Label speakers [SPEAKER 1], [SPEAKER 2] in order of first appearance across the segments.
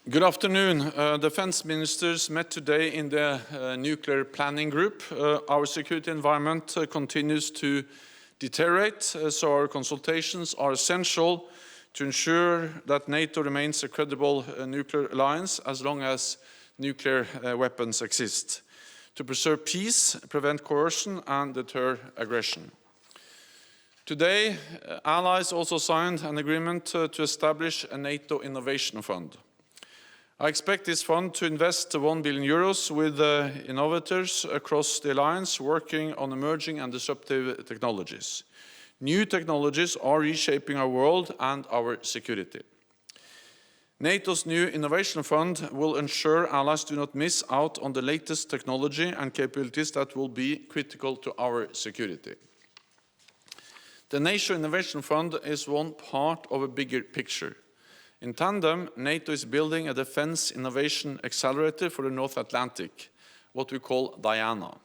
[SPEAKER 1] Good afternoon. Defense ministers met today in the nuclear planning group. Our security environment continues to deteriorate, so our consultations are essential to ensure that NATO remains a credible nuclear alliance as long as nuclear weapons exist, to preserve peace, prevent coercion and deter aggression. Today, allies also signed an agreement to establish a NATO Innovation Fund. I expect this fund to invest €1 billion with innovators across the alliance working on emerging and disruptive technologies. New technologies are reshaping our world and our security. NATO's new Innovation Fund will ensure allies do not miss out on the latest technology and capabilities that will be critical to our security. The NATO Innovation Fund is one part of a bigger picture. In tandem, NATO is building a defense innovation accelerator for the North Atlantic, what we call DIANA.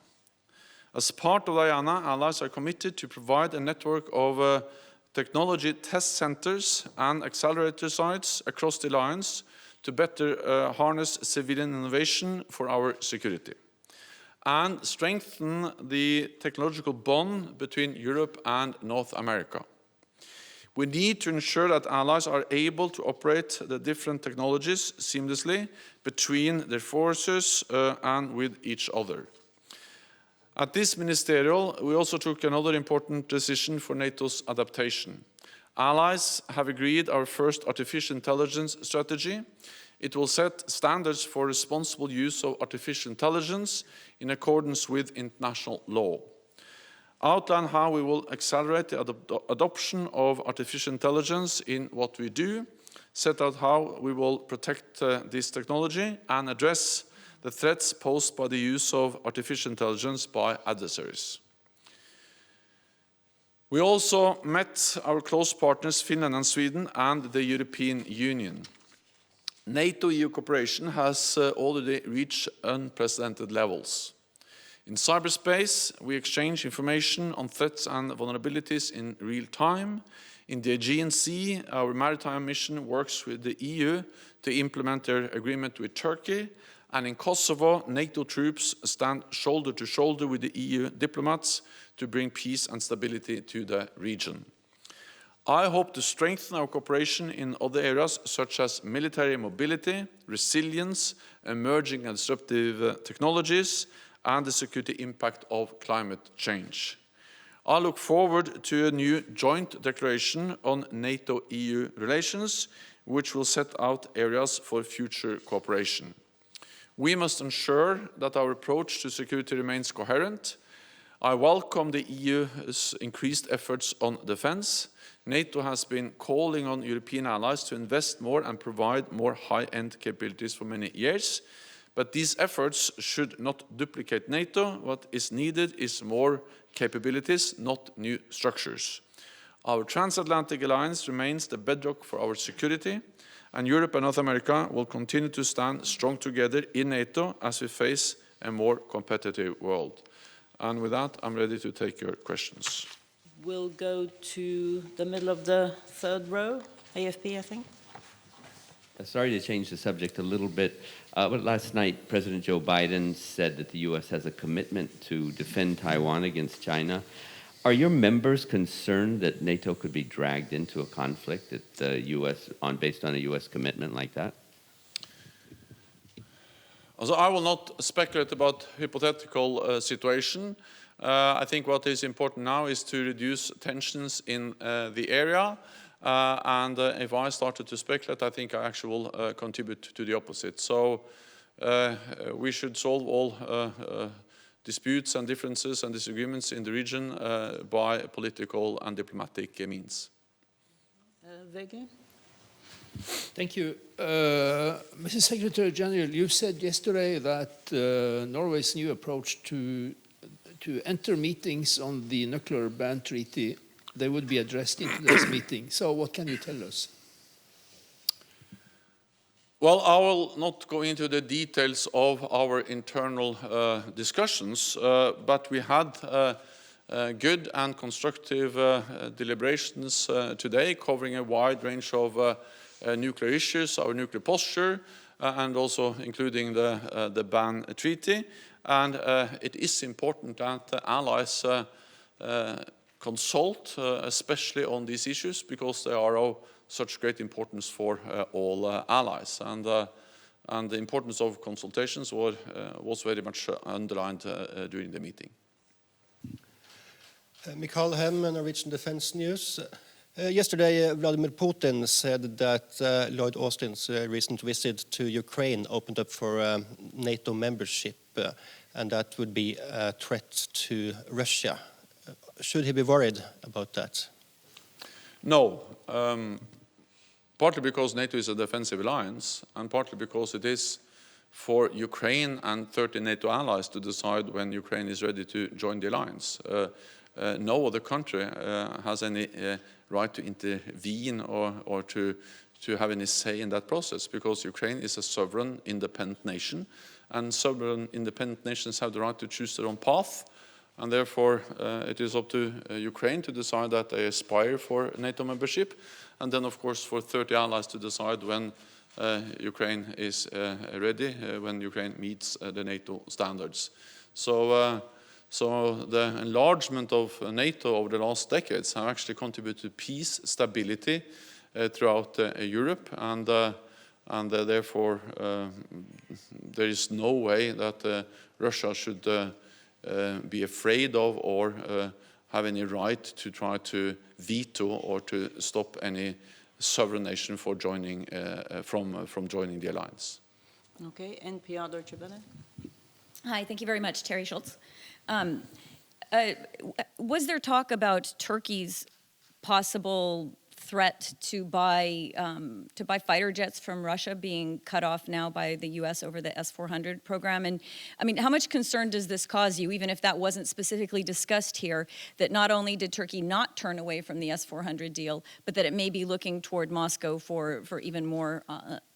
[SPEAKER 1] As part of DIANA, allies are committed to provide a network of technology test centers and accelerator sites across the alliance to better harness civilian innovation for our security and strengthen the technological bond between Europe and North America. We need to ensure that allies are able to operate the different technologies seamlessly between their forces and with each other. At this ministerial, we also took another important decision for NATO's adaptation. Allies have agreed our first artificial intelligence strategy. It will set standards for responsible use of artificial intelligence in accordance with international law. Outline how we will accelerate the adoption of artificial intelligence in what we do, set out how we will protect this technology and address the threats posed by the use of artificial intelligence by adversaries. We also met our close partners Finland and Sweden and the European Union. NATO-EU cooperation has already reached unprecedented levels. In cyberspace, we exchange information on threats and vulnerabilities in real time. In the Aegean Sea, our maritime mission works with the EU to implement their agreement with Turkey. And in Kosovo, NATO troops stand shoulder to shoulder with the EU diplomats to bring peace and stability to the region. I hope to strengthen our cooperation in other areas such as military mobility, resilience, emerging and disruptive technologies, and the security impact of climate change. I look forward to a new joint declaration on NATO-EU relations, which will set out areas for future cooperation. We must ensure that our approach to security remains coherent. I welcome the EU's increased efforts on defense. NATO has been calling on European allies to invest more and provide more high-end capabilities for many years. But these efforts should not duplicate NATO. What is needed is more capabilities, not new structures. Our transatlantic alliance remains the bedrock for our security, and Europe and North America will continue to stand strong together in NATO as we face a more competitive world. And with that, I'm ready to take your questions.
[SPEAKER 2] We'll go to the middle of the third row, AFP, I think.
[SPEAKER 3] Sorry to change the subject a little bit, but last night President Joe Biden said that the U.S. has a commitment to defend Taiwan against China. Are your members concerned that NATO could be dragged into a conflict at the U.S. based on a U.S. commitment like that?
[SPEAKER 1] Also, I will not speculate about hypothetical situation. I think what is important now is to reduce tensions in the area. And if I started to speculate, I think I actually will contribute to the opposite. So we should solve all disputes and differences and disagreements in the region by political and diplomatic means.
[SPEAKER 2] Vegard?
[SPEAKER 4] Thank you. Mr. Secretary General, you said yesterday that Norway's new approach to enter meetings on the nuclear ban treaty, they would be addressed in today's meeting. So what can you tell us?
[SPEAKER 1] Well, I will not go into the details of our internal discussions, but we had good and constructive deliberations today covering a wide range of nuclear issues, our nuclear posture, and also including the ban treaty. And it is important that the allies consult, especially on these issues, because they are of such great importance for all allies. And the importance of consultations was very much underlined during the meeting.
[SPEAKER 5] Mikael Hem, Norwegian Defense News. Yesterday, Vladimir Putin said that Lloyd Austin's recent visit to Ukraine opened up for NATO membership, and that would be a threat to Russia. Should he be worried about that?
[SPEAKER 1] No. Partly because NATO is a defensive alliance, and partly because it is for Ukraine and 30 NATO allies to decide when Ukraine is ready to join the alliance. No other country has any right to intervene or to have any say in that process, because Ukraine is a sovereign, independent nation, and sovereign, independent nations have the right to choose their own path, and therefore it is up to Ukraine to decide that they aspire for NATO membership, and then of course for 30 allies to decide when Ukraine is ready, when Ukraine meets the NATO standards. So the enlargement of NATO over the last decades have actually contributed to peace, stability throughout Europe, and therefore there is no way that Russia should be afraid of or have any right to try to veto or to stop any sovereign nation for joining from joining the alliance.
[SPEAKER 2] Okay, NPR Deutsche Welle.
[SPEAKER 6] Hi, thank you very much, Terry Schultz. Was there talk about Turkey's possible threat to buy fighter jets from Russia being cut off now by the U.S. over the S-400 program? And I mean, how much concern does this cause you, even if that wasn't specifically discussed here, that not only did Turkey not turn away from the S-400 deal, but that it may be looking toward Moscow for even more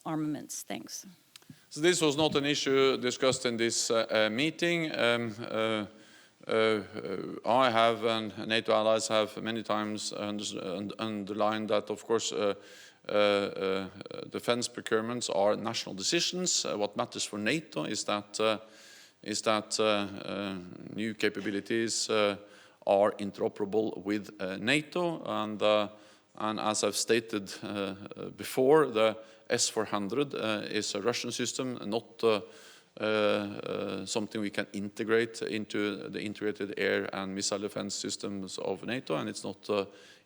[SPEAKER 6] armaments? Thanks.
[SPEAKER 1] So this was not an issue discussed in this meeting. I have and NATO allies have many times underlined that, of course, defense procurements are national decisions. What matters for NATO is that new capabilities are interoperable with NATO, and as I've stated before, the S-400 is a Russian system, not something we can integrate into the integrated air and missile defense systems of NATO, and it's not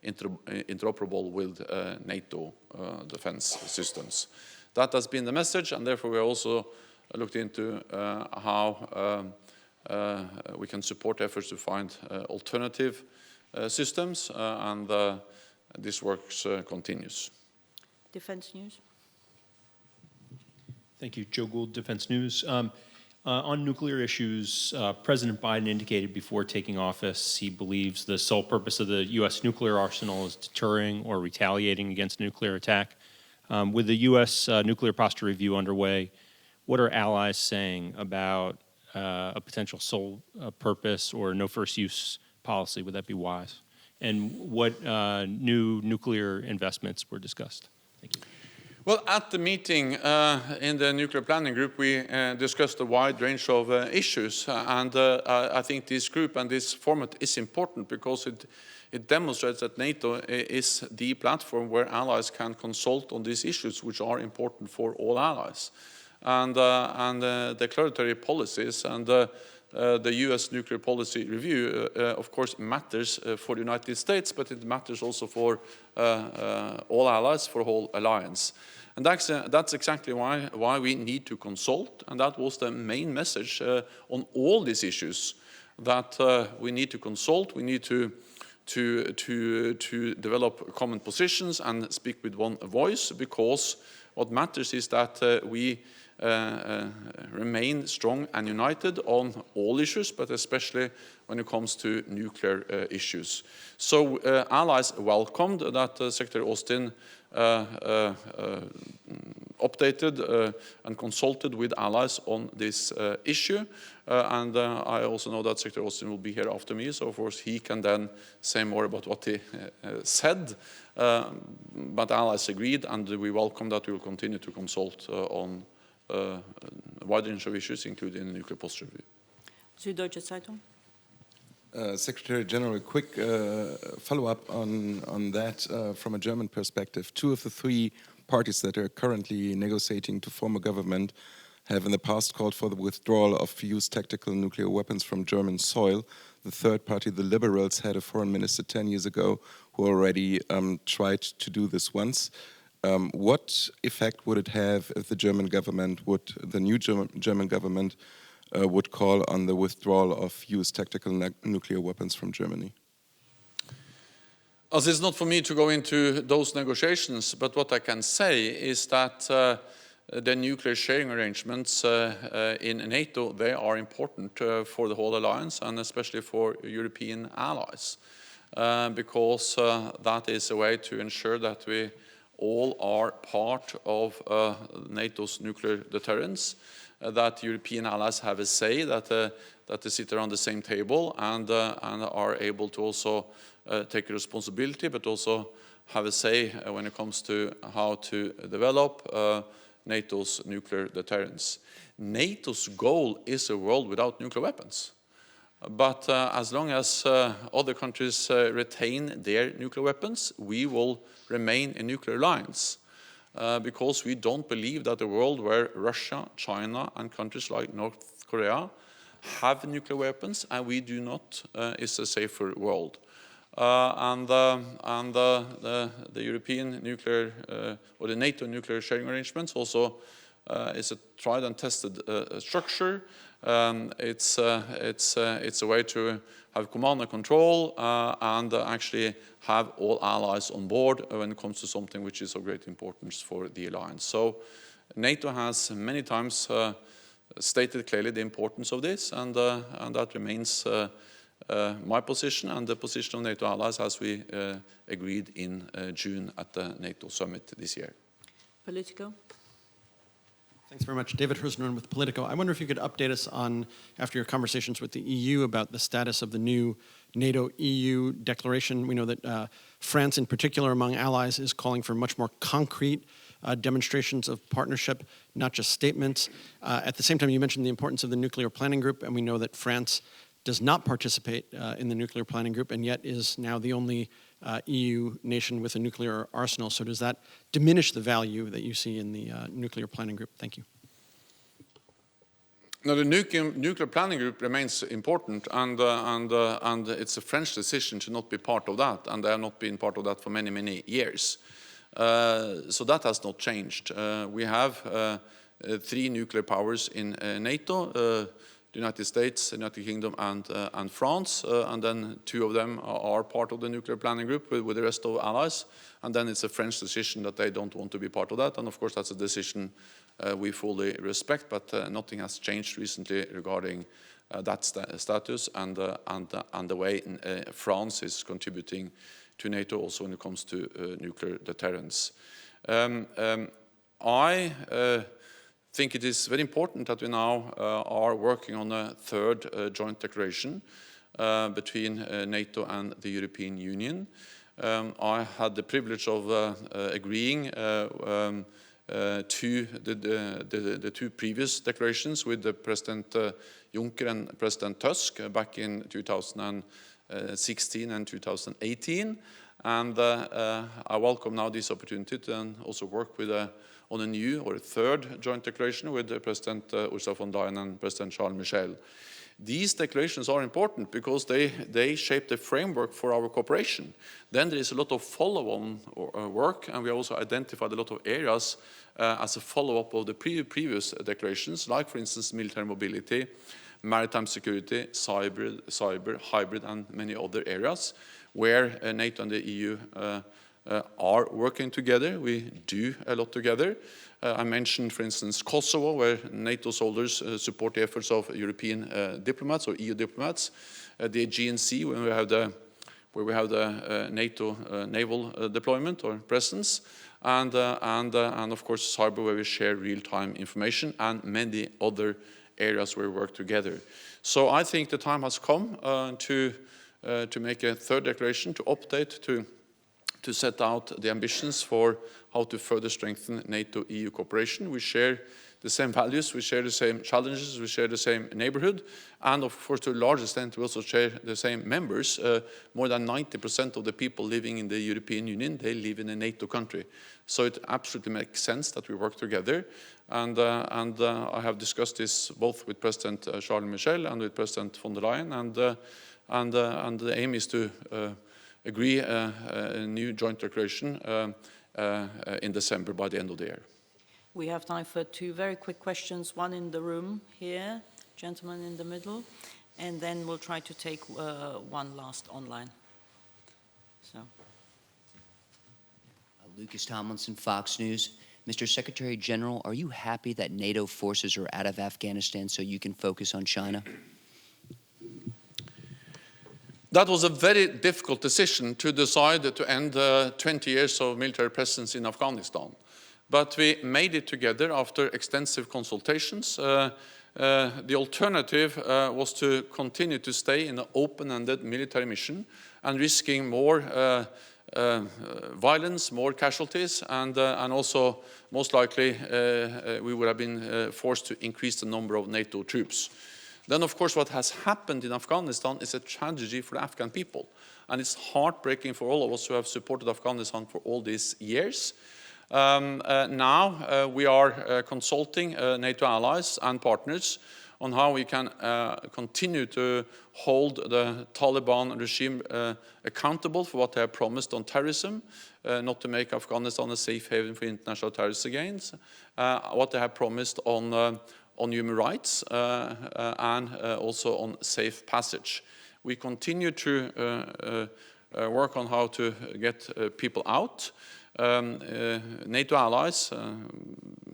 [SPEAKER 1] interoperable with NATO defense systems. That has been the message, and therefore we also looked into how we can support efforts to find alternative systems, and this work continues.
[SPEAKER 2] Defense News.
[SPEAKER 7] Thank you. Joe Gould, Defense News. On nuclear issues, President Biden indicated before taking office he believes the sole purpose of the U.S. nuclear arsenal is deterring or retaliating against a nuclear attack. With the U.S. nuclear posture review underway, what are allies saying about a potential sole purpose or no first use policy? Would that be wise? And what new nuclear investments were discussed? Thank you.
[SPEAKER 1] Well, at the meeting in the nuclear planning group, we discussed a wide range of issues, and I think this group and this format is important because it demonstrates that NATO is the platform where allies can consult on these issues, which are important for all allies. And declaratory policies and the U.S. nuclear policy review, of course, matters for the United States, but it matters also for all allies, for the whole alliance. And that's exactly why we need to consult, and that was the main message on all these issues, that we need to consult, we need to develop common positions and speak with one voice, because what matters is that we remain strong and united on all issues, but especially when it comes to nuclear issues. So allies welcomed that Secretary Austin updated and consulted with allies on this issue. And I also know that Secretary Austin will be here after me, so of course he can then say more about what he said. But allies agreed, and we welcome that we will continue to consult on a wide range of issues, including the nuclear posture review.
[SPEAKER 2] Süddeutsche Zeitung.
[SPEAKER 8] Secretary General, a quick follow-up on that from a German perspective. Two of the three parties that are currently negotiating to form a government have in the past called for the withdrawal of used tactical nuclear weapons from German soil. The third party, the Liberals, had a foreign minister 10 years ago who already tried to do this once. What effect would it have if the German government the new German government would call on the withdrawal of used tactical nuclear weapons from Germany?
[SPEAKER 1] As it's not for me to go into those negotiations, but what I can say is that the nuclear sharing arrangements in NATO, they are important for the whole alliance and especially for European allies, because that is a way to ensure that we all are part of NATO's nuclear deterrence, that European allies have a say, that they sit around the same table and are able to also take responsibility, but also have a say when it comes to how to develop NATO's nuclear deterrence. NATO's goal is a world without nuclear weapons. But as long as other countries retain their nuclear weapons, we will remain a nuclear alliance. Because we don't believe that a world where Russia, China, and countries like North Korea have nuclear weapons, and we do not, is a safer world. The European nuclear, or the NATO nuclear sharing arrangements also is a tried and tested structure. It's a way to have command and control and actually have all allies on board when it comes to something which is of great importance for the alliance. So NATO has many times stated clearly the importance of this, and that remains my position and the position of NATO allies as we agreed in June at the NATO summit this year.
[SPEAKER 2] Politico.
[SPEAKER 9] Thanks very much. David Hersner with Politico. I wonder if you could update us on, after your conversations with the EU, about the status of the new NATO-EU declaration. We know that France, in particular, among allies, is calling for much more concrete demonstrations of partnership, not just statements. At the same time, you mentioned the importance of the nuclear planning group, and we know that France does not participate in the nuclear planning group, and yet is now the only EU nation with a nuclear arsenal. So does that diminish the value that you see in the nuclear planning group? Thank you.
[SPEAKER 1] Now, the nuclear planning group remains important, and it's a French decision to not be part of that, and they have not been part of that for many, many years. So that has not changed. We have 3 nuclear powers in NATO, the United States, the United Kingdom, and France, and then 2 of them are part of the nuclear planning group with the rest of allies, and then it's a French decision that they don't want to be part of that, and of course that's a decision we fully respect, but nothing has changed recently regarding that status and the way France is contributing to NATO also when it comes to nuclear deterrence. I think it is very important that we now are working on a 3rd joint declaration between NATO and the European Union. I had the privilege of agreeing to the 2 previous declarations with President Juncker and President Tusk back in 2016 and 2018. And I welcome now this opportunity to also work with on a new or a 3rd joint declaration with President Ursula von der Leyen and President Charles Michel. These declarations are important because they shape the framework for our cooperation. Then there is a lot of follow-on work, and we also identified a lot of areas as a follow-up of the previous declarations, like, for instance, military mobility, maritime security, cyber, hybrid, and many other areas where NATO and the EU are working together. We do a lot together. I mentioned, for instance, Kosovo, where NATO soldiers support the efforts of European diplomats or EU diplomats. The Aegean Sea, where we have the NATO naval deployment or presence, and of course cyber, where we share real-time information, and many other areas where we work together. So I think the time has come to make a 3rd declaration, to update, to set out the ambitions for how to further strengthen NATO-EU cooperation. We share the same values, we share the same challenges, we share the same neighborhood, and of course to a large extent we also share the same members. More than 90% of the people living in the European Union, they live in a NATO country. So it absolutely makes sense that we work together, and I have discussed this both with President Charles Michel and with President von der Leyen, and the aim is to agree a new joint declaration in December by the end of the year.
[SPEAKER 2] We have time for two very quick questions, one in the room here, gentleman in the middle, and then we'll try to take one last online. So.
[SPEAKER 10] Lucas Tomlinson, Fox News. Mr. Secretary General, are you happy that NATO forces are out of Afghanistan so you can focus on China?
[SPEAKER 1] That was a very difficult decision to decide to end 20 years of military presence in Afghanistan. But we made it together after extensive consultations. The alternative was to continue to stay in an open-ended military mission and risking more violence, more casualties, and also most likely we would have been forced to increase the number of NATO troops. Then, of course, what has happened in Afghanistan is a tragedy for the Afghan people. And it's heartbreaking for all of us who have supported Afghanistan for all these years. Now we are consulting NATO allies and partners on how we can continue to hold the Taliban regime accountable for what they have promised on terrorism, not to make Afghanistan a safe haven for international terrorists again, what they have promised on human rights and also on safe passage. We continue to work on how to get people out. NATO allies,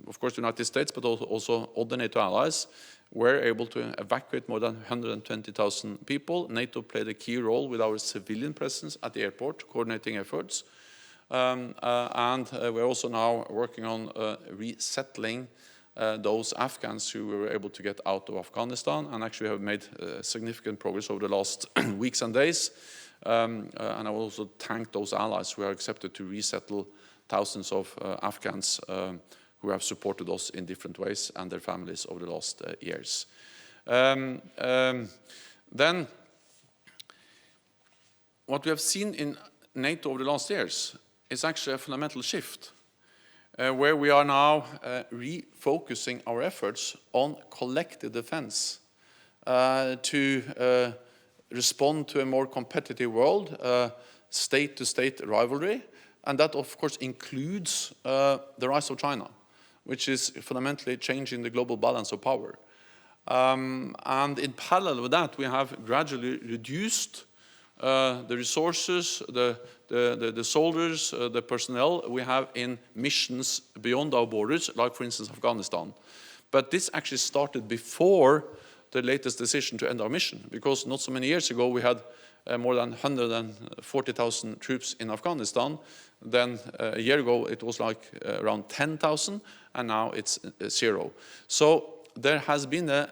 [SPEAKER 1] of course the United States, but also other NATO allies, were able to evacuate more than 120,000 people. NATO played a key role with our civilian presence at the airport, coordinating efforts. And we're also now working on resettling those Afghans who were able to get out of Afghanistan, and actually have made significant progress over the last weeks and days. And I will also thank those allies who have accepted to resettle thousands of Afghans who have supported us in different ways and their families over the last years. Then, what we have seen in NATO over the last years is actually a fundamental shift, where we are now refocusing our efforts on collective defense to respond to a more competitive world, state-to-state rivalry, and that of course includes the rise of China, which is fundamentally changing the global balance of power. And in parallel with that, we have gradually reduced the resources, the soldiers, the personnel we have in missions beyond our borders, like for instance Afghanistan. But this actually started before the latest decision to end our mission, because not so many years ago we had more than 140,000 troops in Afghanistan. Then a year ago it was like around 10,000, and now it's 0. So there has been a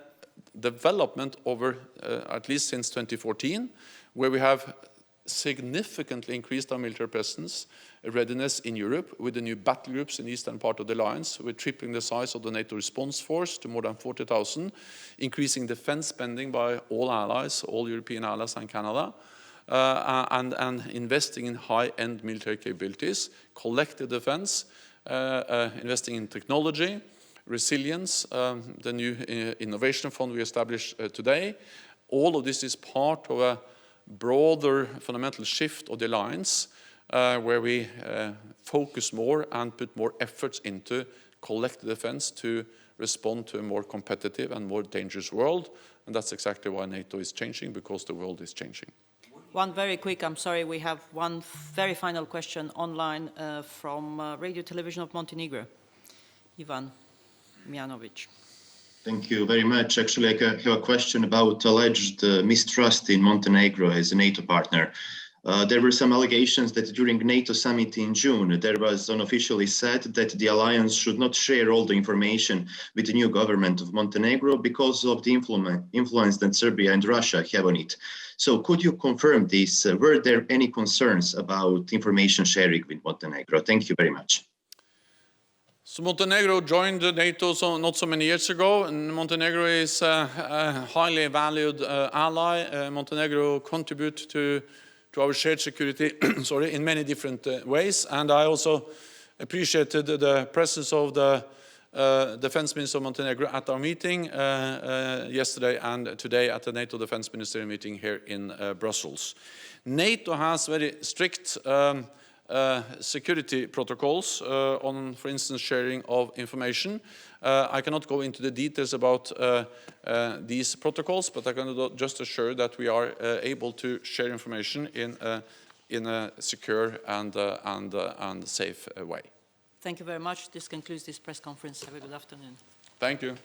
[SPEAKER 1] development over at least since 2014, where we have significantly increased our military presence, readiness in Europe with the new battle groups in the eastern part of the alliance. We're tripling the size of the NATO response force to more than 40,000, increasing defense spending by all allies, all European allies and Canada, and investing in high-end military capabilities, collective defense, investing in technology, resilience, the new innovation fund we established today. All of this is part of a broader fundamental shift of the alliance, where we focus more and put more efforts into collective defense to respond to a more competitive and more dangerous world. And that's exactly why NATO is changing, because the world is changing.
[SPEAKER 2] One very quick, I'm sorry, we have one very final question online from Radio Television of Montenegro. Ivan Mijanovic.
[SPEAKER 11] Thank you very much. Actually, I have a question about alleged mistrust in Montenegro as a NATO partner. There were some allegations that during NATO summit in June, there was unofficially said that the alliance should not share all the information with the new government of Montenegro because of the influence that Serbia and Russia have on it. So could you confirm this? Were there any concerns about information sharing with Montenegro? Thank you very much.
[SPEAKER 1] So Montenegro joined NATO not so many years ago, and Montenegro is a highly valued ally. Montenegro contributes to our shared security in many different ways, and I also appreciated the presence of the Defense Minister of Montenegro at our meeting yesterday and today at the NATO Defense Ministerial meeting here in Brussels. NATO has very strict security protocols on, for instance, sharing of information. I cannot go into the details about these protocols, but I can just assure that we are able to share information in a secure and safe way.
[SPEAKER 2] Thank you very much. This concludes this press conference. Have a good afternoon.
[SPEAKER 1] Thank you.